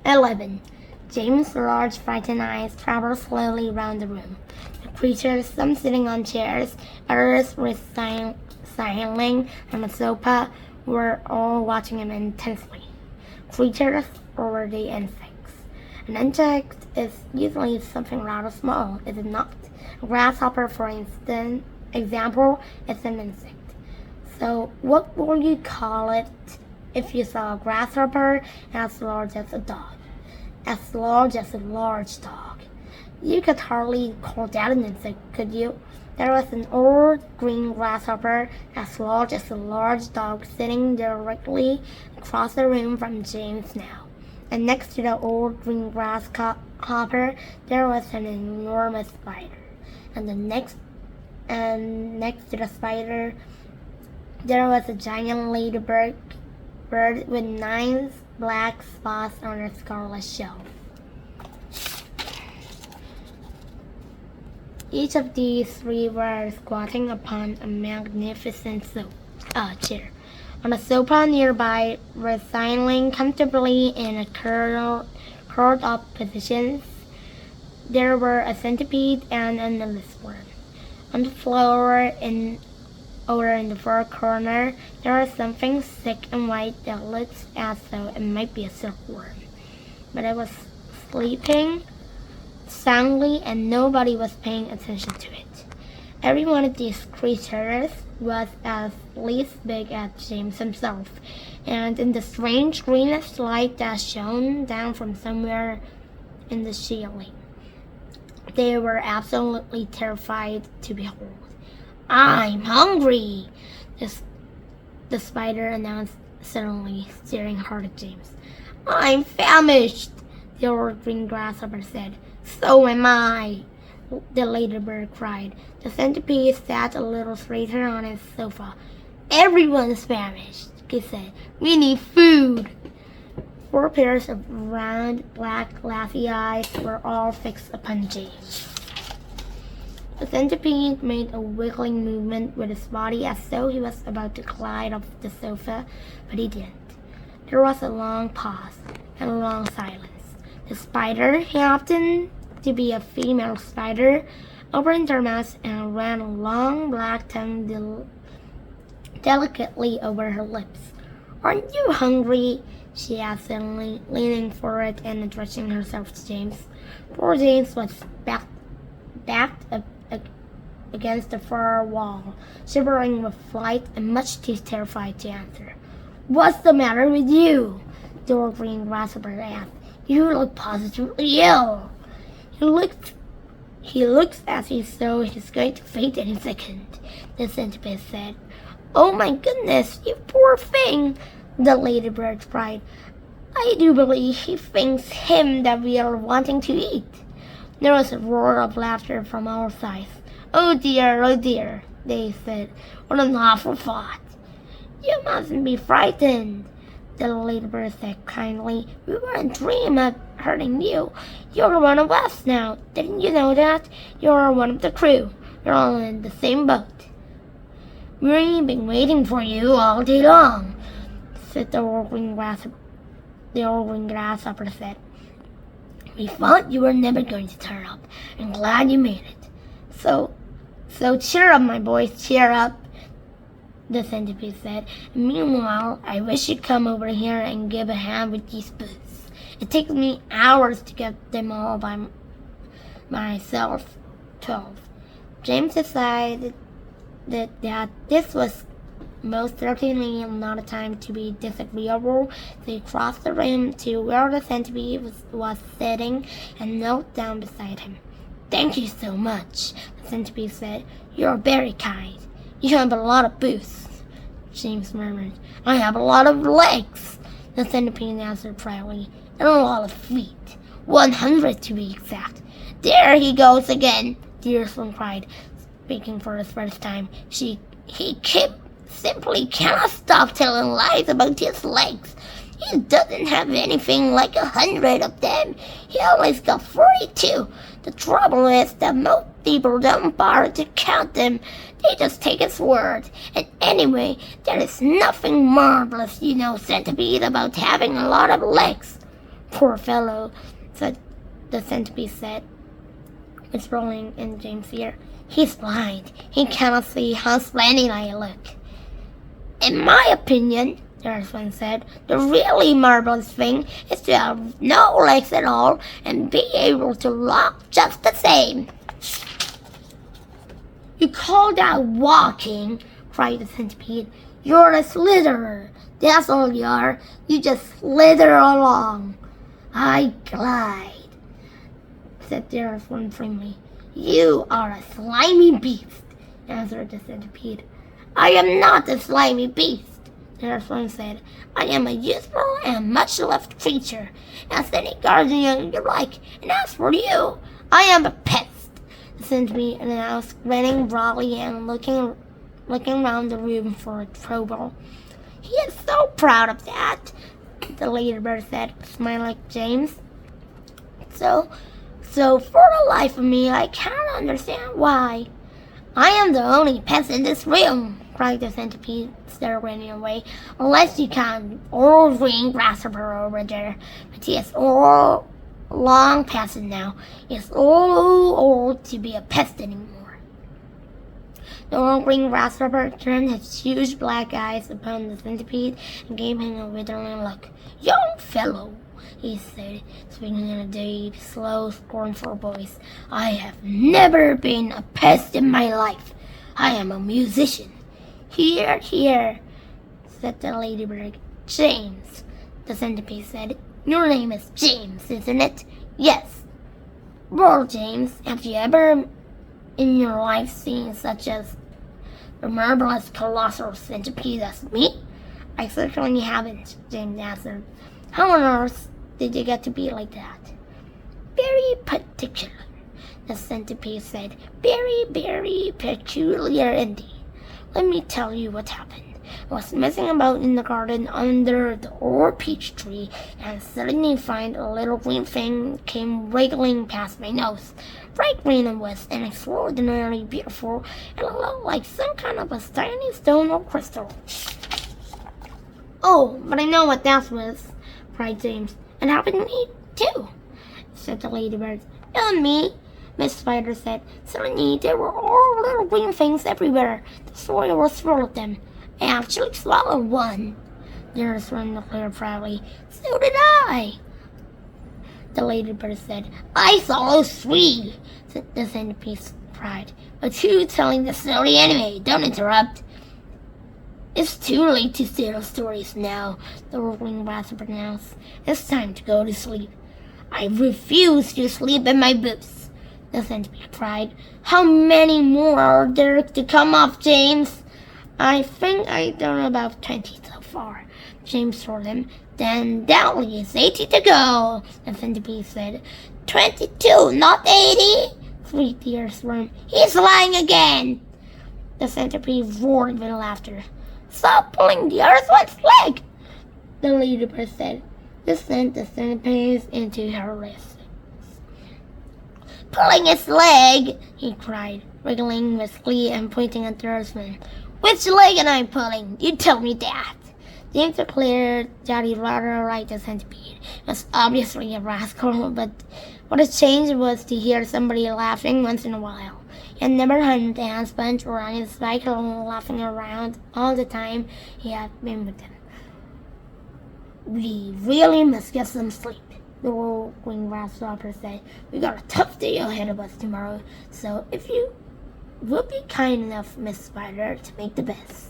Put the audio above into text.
11. James' large frightened eyes traveled slowly round the room. The creatures, some sitting on chairs, others reclining on a sofa, were all watching him intensely. Creatures or the insects. An insect is usually something rather small, is it not? A grasshopper, for example, is an insect. So what would you call it if you saw a grasshopper as large as a dog? As large as a large dog. You could hardly call that an insect, could you? There was an old green grasshopper as large as a large dog sitting directly across the room from James now. And next to the old green grasshopper there was an enormous spider. And next to the spider there was a giant ladybird with 9 black spots on her scarlet shell. Each of these 3 were squatting upon a magnificent chair. On a sofa nearby, reclining comfortably in a curled-up positions, there were a centipede and an endless worm. On the floor over in the far corner, there was something thick and white that looked as though it might be a silkworm. But it was sleeping soundly and nobody was paying attention to it. Every one of these creatures was at least big as James himself, and in the strange greenish light that shone down from somewhere in the ceiling, they were absolutely terrified to behold. "I'm hungry," the spider announced suddenly, staring hard at James. "I'm famished," the old green grasshopper said. "So am I," the ladybird cried. The centipede sat a little straighter on his sofa. "Everyone's famished," he said. "We need food." 4 pairs of round, black, glassy eyes were all fixed upon James. The centipede made a wiggling movement with his body as though he was about to glide off the sofa, but he didn't. There was a long pause and a long silence. The spider, who happened to be a female spider, opened her mouth and ran a long black tongue delicately over her lips. "Aren't you hungry?" she asked suddenly, leaning forward and addressing herself to James. Poor James was backed up against the far wall, shivering with fright and much too terrified to answer. "What's the matter with you?" the old green grasshopper asked. "You look positively ill." He looks as though he's going to faint any second," the centipede said. "Oh my goodness, you poor thing," the ladybird cried. "I do believe he thinks him that we are wanting to eat." There was a roar of laughter from all sides. Oh dear, they said. "What an awful thought." "You mustn't be frightened," the ladybird said kindly. "We weren't dreaming of hurting you. You're one of us now. Didn't you know that? You're one of the crew. You're all in the same boat." "We've been waiting for you all day long," said the old green grasshopper said. "We thought you were never going to turn up. I'm glad you made it. So cheer up, my boys, cheer up," the centipede said. "Meanwhile, I wish you'd come over here and give a hand with these boots. It takes me hours to get them all by myself." 12. James decided that this was most certainly not a time to be disagreeable, so he crossed the room to where the centipede was sitting and knelt down beside him. "Thank you so much," the centipede said. "You're very kind." "You have a lot of boots," James murmured. "I have a lot of legs," the centipede answered proudly, "and a lot of feet. 100 to be exact." "There he goes again," Dearson cried, speaking for the first time. He simply cannot stop telling lies about his legs. He doesn't have anything like 100 of them. He always got 42. The trouble is that most people don't bother to count them. They just take his word. And anyway, there is nothing marvelous, centipede, about having a lot of legs. Poor fellow, said the centipede said, whispering in James' ear. He's blind. He cannot see how splendid I look. In my opinion, the husband said, the really marvelous thing is to have no legs at all and be able to walk just the same. You call that walking? Cried the centipede. You're a slitherer. That's all you are. You just slither along. I glide, said the husband firmly. You are a slimy beast, answered the centipede. I am not a slimy beast, the husband said. I am a useful and much-loved creature. Ask any guardian you like, and as for you, I am a pest, the centipede announced, grinning broadly and looking around the room for trouble. He is so proud of that, the ladybird said, smiling like James. So for the life of me, I cannot understand why. I am the only pest in this room, cried the centipede, still running away, unless you count old green grasshopper over there. But he is all long past it now. He is old to be a pest anymore. The old green grasshopper turned his huge black eyes upon the centipede and gave him a withering look. Young fellow, he said, speaking in a deep, slow, scornful voice, I have never been a pest in my life. I am a musician. Hear, hear, said the ladybird. James, the centipede said. Your name is James, isn't it? Yes. Well, James, have you ever in your life seen such as a marvelous colossal centipede as me? I certainly haven't, James answered. How on earth did you get to be like that? Very particular, the centipede said. Very, very peculiar indeed. Let me tell you what happened. I was messing about in the garden under the old peach tree, and suddenly find a little green thing came wriggling past my nose. Bright green it was, and extraordinarily beautiful, and it looked like some kind of a tiny stone or crystal. Oh, but I know what that was, cried James. It happened to me, too, said the ladybird. And me, Miss Spider said. Suddenly there were all little green things everywhere. The soil was full of them. I actually swallowed one, the husband declared proudly. So did I, the ladybird said. I swallowed three, said the centipede cried. But who's telling the story anyway? Don't interrupt. It's too late to tell stories now, the whirling grasshopper announced. It's time to go to sleep. I refuse to sleep in my boots, the centipede cried. How many more are there to come off, James? I think I've done about 20 so far, James told him. Then that leaves 80 to go, the centipede said. 22, not 80, squeaked the earthworm. He's lying again. The centipede roared with laughter. Stop pulling the earthworm's leg, the ladybird said. This sent the centipede into hilarious. Pulling its leg, he cried, wriggling with glee and pointing at the earthworm. Which leg am I pulling? You tell me that. James declared that he'd rather like the centipede. It was obviously a rascal, but what a change it was to hear somebody laughing once in a while. He had never heard Dan Sponge or on his cycle laughing around all the time he had been with them. We really must get some sleep, the old green grasshopper said. We got a tough day ahead of us tomorrow, so if you would be kind enough, Miss Spider, to make the best.